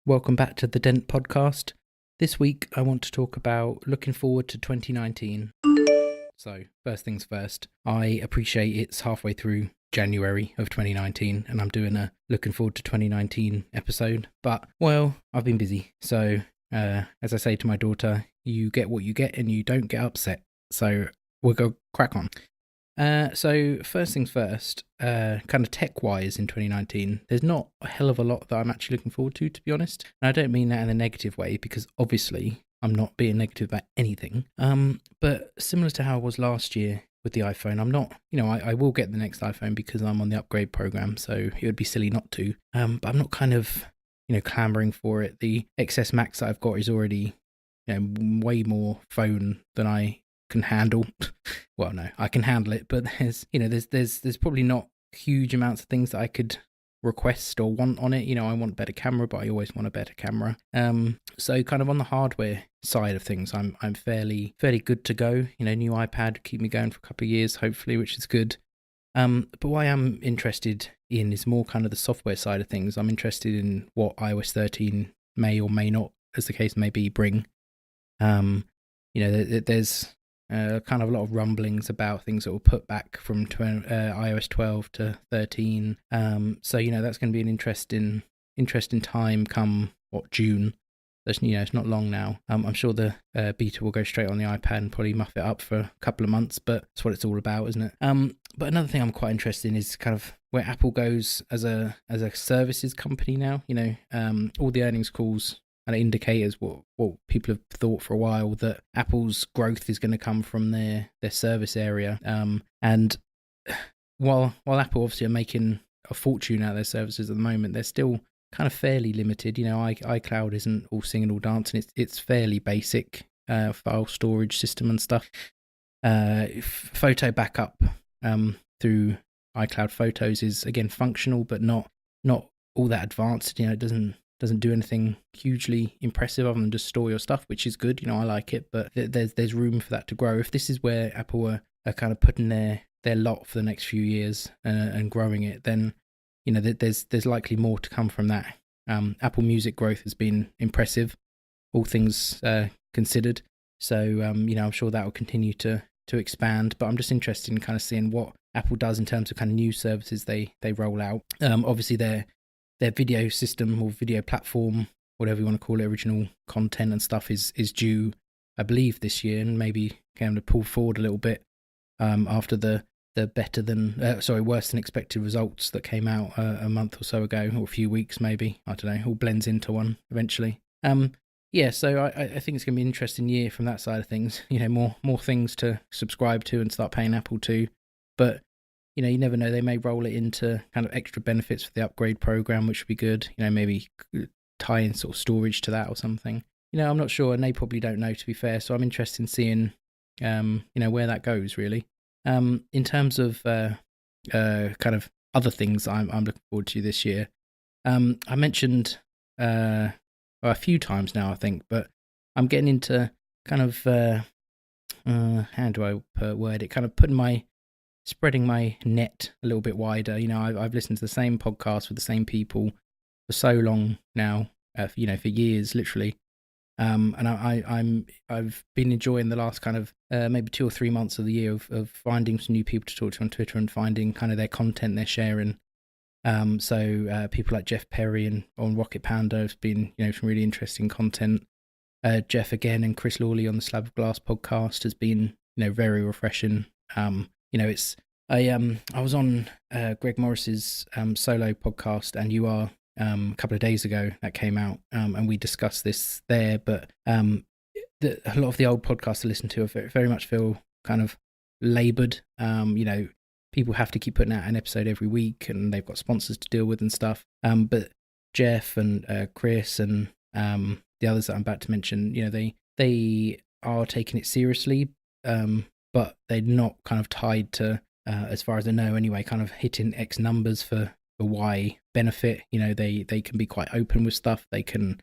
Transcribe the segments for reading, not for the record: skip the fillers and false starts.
Welcome back to the Dent podcast. This week I want to talk about looking forward to 2019. So, first things first, I appreciate it's halfway through January of 2019 and I'm doing a looking forward to 2019 episode. But, well, I've been busy. So, as I say to my daughter, you get what you get and you don't get upset. So, we'll go crack on. So first things first, kind of tech-wise in 2019, there's not a hell of a lot that I'm actually looking forward to be honest. And I don't mean that in a negative way, because obviously I'm not being negative about anything. But similar to how I was last year with the iPhone, I'm not, I will get the next iPhone because I'm on the upgrade program, so it would be silly not to. But I'm not kind of, clamoring for it. The XS Max that I've got is already, way more phone than I can handle. Well, no, I can handle it, but there's probably not huge amounts of things that I could request or want on it. I want better camera, but I always want a better camera. So kind of on the hardware side of things, I'm fairly good to go. New iPad, keep me going for a couple of years, hopefully, which is good. But what I am interested in is more kind of the software side of things. I'm interested in what iOS 13 may or may not, as the case may be, bring. There's kind of a lot of rumblings about things that will put back from iOS 12 to 13. So that's going to be an interesting time come June. It's not long now. I'm sure the beta will go straight on the iPad and probably muff it up for a couple of months, but that's what it's all about, isn't it? But another thing I'm quite interested in is kind of where Apple goes as a services company now. All the earnings calls and indicators what people have thought for a while, that Apple's growth is going to come from their service area. And while Apple obviously are making a fortune out of their services at the moment, they're still kind of fairly limited. iCloud isn't all singing, all dancing. It's fairly basic file storage system and stuff. Photo backup through iCloud Photos is again functional, but not all that advanced. It doesn't do anything hugely impressive other than just store your stuff, which is good. I like it, but there's room for that to grow. If this is where Apple are kind of putting their lot for the next few years and growing it, then there's likely more to come from that. Apple Music growth has been impressive, all things considered. So I'm sure that will continue to expand. But I'm just interested in kind of seeing what Apple does in terms of kind of new services they roll out. Obviously their video system or video platform, whatever you want to call it, original content and stuff is due, I believe, this year, and maybe going to pull forward a little bit after the worse than expected results that came out a month or so ago, or a few weeks maybe. I don't know, all blends into one eventually. So I think it's going to be an interesting year from that side of things. More things to subscribe to and start paying Apple to, but you never know, they may roll it into kind of extra benefits for the upgrade program, which would be good. Maybe tie in sort of storage to that or something. I'm not sure, and they probably don't know, to be fair. So I'm interested in seeing, where that goes, really. In terms of kind of other things I'm looking forward to this year, I mentioned a few times now, I think, but I'm getting into kind of, how do I word it, kind of spreading my net a little bit wider. I've listened to the same podcast with the same people for so long now, for years, literally. And I've been enjoying the last kind of maybe 2 or 3 months of the year of finding some new people to talk to on Twitter and finding kind of their content they're sharing. So people like Jeff Perry and on Rocket Panda have been, some really interesting content. Jeff again and Chris Lawley on the Slab of Glass podcast has been, very refreshing. I was on Greg Morris's solo podcast, and You Are, a couple of days ago that came out, and we discussed this there. But a lot of the old podcasts I listen to very much feel kind of laboured. People have to keep putting out an episode every week, and they've got sponsors to deal with and stuff. But Jeff and Chris and the others that I'm about to mention, they are taking it seriously. But they're not kind of tied to, as far as I know anyway, kind of hitting X numbers for Y benefit. They can be quite open with stuff. They can,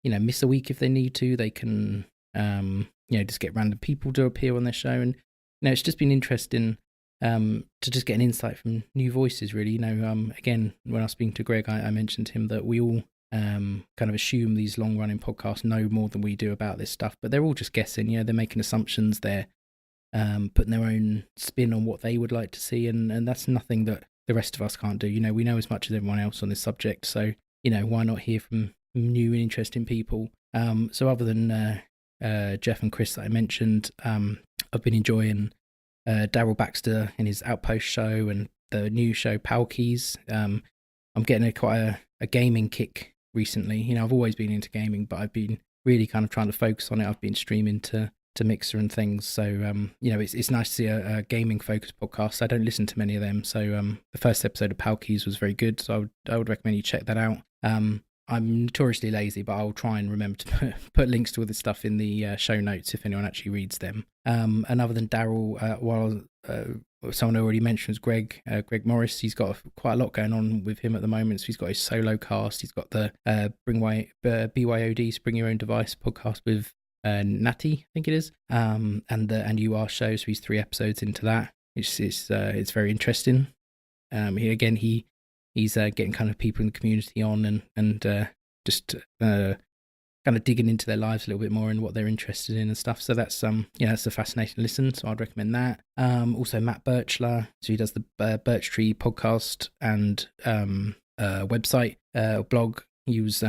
miss a week if they need to. They can, just get random people to appear on their show. And, it's just been interesting to just get an insight from new voices, really. Again, when I was speaking to Greg, I mentioned to him that we all kind of assume these long running podcasts know more than we do about this stuff, but they're all just guessing. They're making assumptions. They're putting their own spin on what they would like to see, and that's nothing that the rest of us can't do. We know as much as everyone else on this subject, so why not hear from new and interesting people? So other than Jeff and Chris that I mentioned, I've been enjoying Daryl Baxter and his Outpost show and the new show Palkeys. I'm getting quite a gaming kick recently. I've always been into gaming, but I've been really kind of trying to focus on it. I've been streaming to Mixer and things, so it's nice to see a gaming focused podcast. I don't listen to many of them, so the first episode of Palkeys was very good, so I would recommend you check that out. I'm notoriously lazy, but I'll try and remember to put links to all this stuff in the show notes if anyone actually reads them. And other than Daryl, while someone already mentioned was Greg Morris, he's got quite a lot going on with him at the moment. So he's got his solo cast, he's got the BYOD, Bring Your Own Device podcast with Natty, I think it is, and You Are show. So he's 3 episodes into that. It's very interesting. He's getting kind of people in the community on and just kind of digging into their lives a little bit more and what they're interested in and stuff. So that's that's a fascinating listen. So I'd recommend that. Also Matt Birchler, so he does the Birch Tree podcast and website blog. He was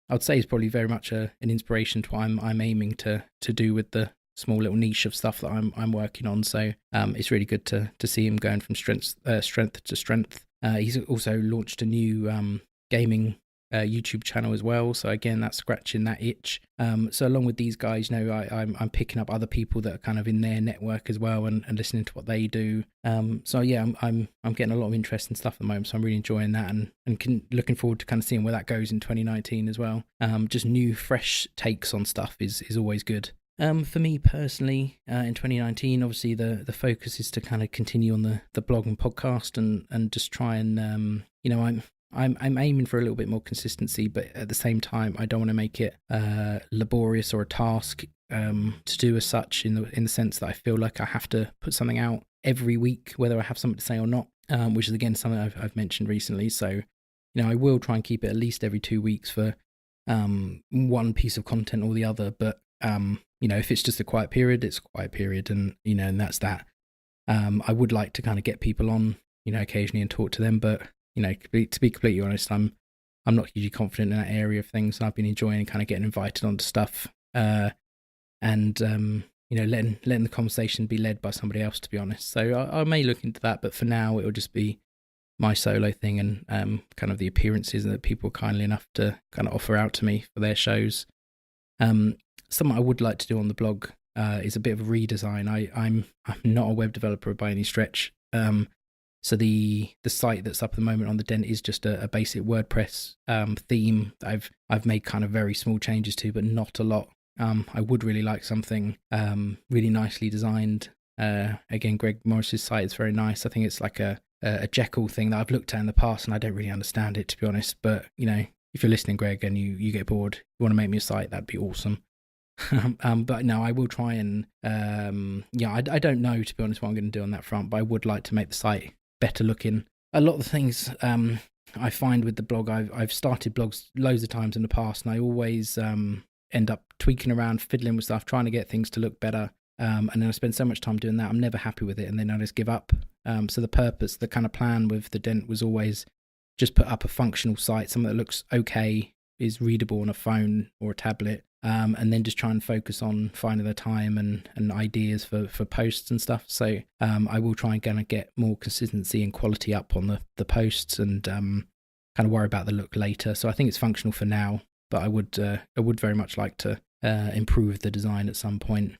I'd say he's probably very much an inspiration to what I'm aiming to do with the small little niche of stuff that I'm working on. So it's really good to see him going from strength to strength. He's also launched a new gaming YouTube channel as well. So again, that's scratching that itch. So along with these guys, I'm picking up other people that are kind of in their network as well and listening to what they do. So yeah, I'm getting a lot of interesting stuff at the moment. So I'm really enjoying that and looking forward to kind of seeing where that goes in 2019 as well. Just new, fresh takes on stuff is always good. For me personally, in 2019, obviously the focus is to kind of continue on the blog and podcast and just try and I'm aiming for a little bit more consistency, but at the same time, I don't want to make it laborious or a task to do as such in the sense that I feel like I have to put something out every week, whether I have something to say or not, which is again something I've mentioned recently. So, I will try and keep it at least every 2 weeks for one piece of content or the other. But if it's just a quiet period, it's a quiet period, and and that's that. I would like to kind of get people on, occasionally and talk to them, but to be completely honest, I'm not hugely confident in that area of things. I've been enjoying kind of getting invited onto stuff, and letting the conversation be led by somebody else, to be honest. So I may look into that, but for now it will just be my solo thing and kind of the appearances that people are kindly enough to kind of offer out to me for their shows. Something I would like to do on the blog is a bit of a redesign. I'm not a web developer by any stretch. So the site that's up at the moment on the Dent is just a basic WordPress theme that I've made kind of very small changes to, but not a lot. I would really like something really nicely designed. Again, Greg Morris's site is very nice. I think it's like a Jekyll thing that I've looked at in the past, and I don't really understand it, to be honest. But if you're listening, Greg, and you get bored, you want to make me a site, that'd be awesome. But no, I will try and I don't know, to be honest, what I'm going to do on that front, but I would like to make the site better looking. A lot of the things I find with the blog, I've started blogs loads of times in the past, and I always end up tweaking around, fiddling with stuff, trying to get things to look better, and then I spend so much time doing that, I'm never happy with it, and then I just give up. So the kind of plan with the Dent was always just put up a functional site, something that looks okay, is readable on a phone or a tablet, and then just try and focus on finding the time and ideas for posts and stuff. So I will try and kind of get more consistency and quality up on the posts and kind of worry about the look later. So I think it's functional for now, but I would very much like to improve the design at some point.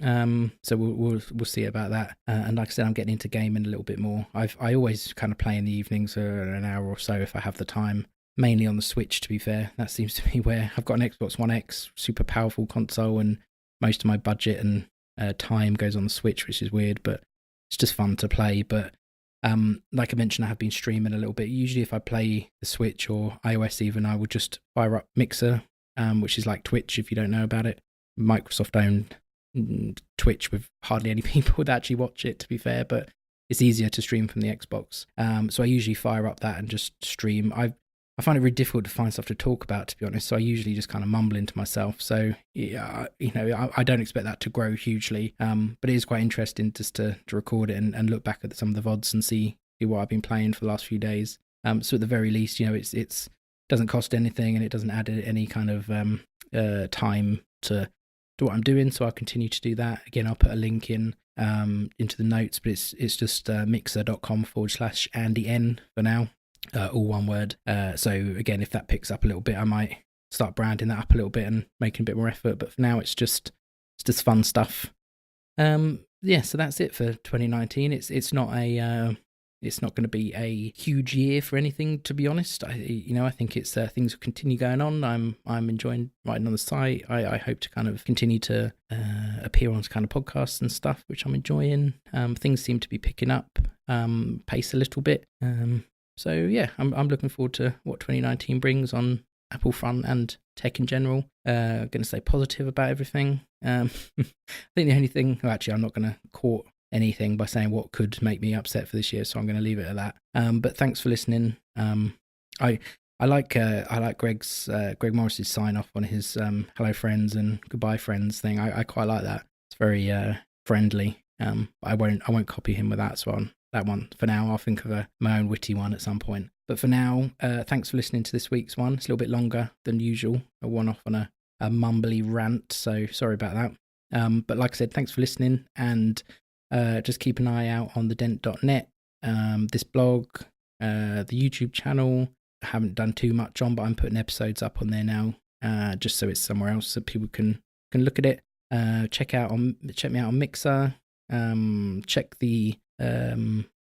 So we'll see about that. And like I said, I'm getting into gaming a little bit more. I always kind of play in the evenings for an hour or so if I have the time. Mainly on the Switch, to be fair. That seems to be where I've got an Xbox One X, super powerful console, and most of my budget and time goes on the Switch, which is weird, but it's just fun to play. But like I mentioned, I have been streaming a little bit. Usually if I play the Switch or iOS even, I would just fire up Mixer, which is like Twitch, if you don't know about it. Microsoft-owned Twitch with hardly any people that actually watch it, to be fair, but it's easier to stream from the Xbox. So I usually fire up that and just stream. I find it really difficult to find stuff to talk about, to be honest. So I usually just kind of mumble into myself. So yeah, I don't expect that to grow hugely. But it is quite interesting just to record it and look back at some of the VODs and see what I've been playing for the last few days. So at the very least, it's doesn't cost anything and it doesn't add any kind of time to what I'm doing. So I'll continue to do that. Again, I'll put a link in into the notes, but it's just mixer.com/AndyN for now. All one word. So again, if that picks up a little bit, I might start branding that up a little bit and making a bit more effort. But for now, it's just fun stuff. Yeah, so that's it for 2019. It's not going to be a huge year for anything, to be honest. I think it's things will continue going on. I'm enjoying writing on the site. I hope to kind of continue to appear on kind of podcasts and stuff, which I'm enjoying. Things seem to be picking up pace a little bit. So yeah, I'm looking forward to what 2019 brings on Apple front and tech in general. Going to stay positive about everything. I think the only thing, actually, I'm not going to court anything by saying what could make me upset for this year, so I'm going to leave it at that. But thanks for listening. I like Greg Morris's sign off on his hello friends and goodbye friends thing. I quite like that. It's very friendly. I won't copy him with that, so on that one for now. I'll think of my own witty one at some point. But for now, thanks for listening to this week's one. It's a little bit longer than usual. I went off on a mumbly rant, so sorry about that. But like I said, thanks for listening, and just keep an eye out on the Dent.net, this blog, the YouTube channel. I haven't done too much on, but I'm putting episodes up on there now, just so it's somewhere else so people can look at it. Check me out on Mixer. Check the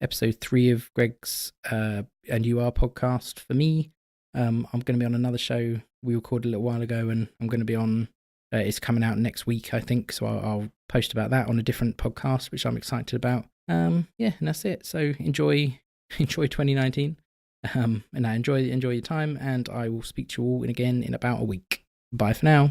episode 3 of Greg's and You Are podcast for me. I'm going to be on another show we recorded a little while ago, and I'm going to be on. It's coming out next week, I think, so I'll post about that on a different podcast, which I'm excited about. Yeah, and that's it. So enjoy 2019, and I enjoy your time, and I will speak to you all again in about a week. Bye for now.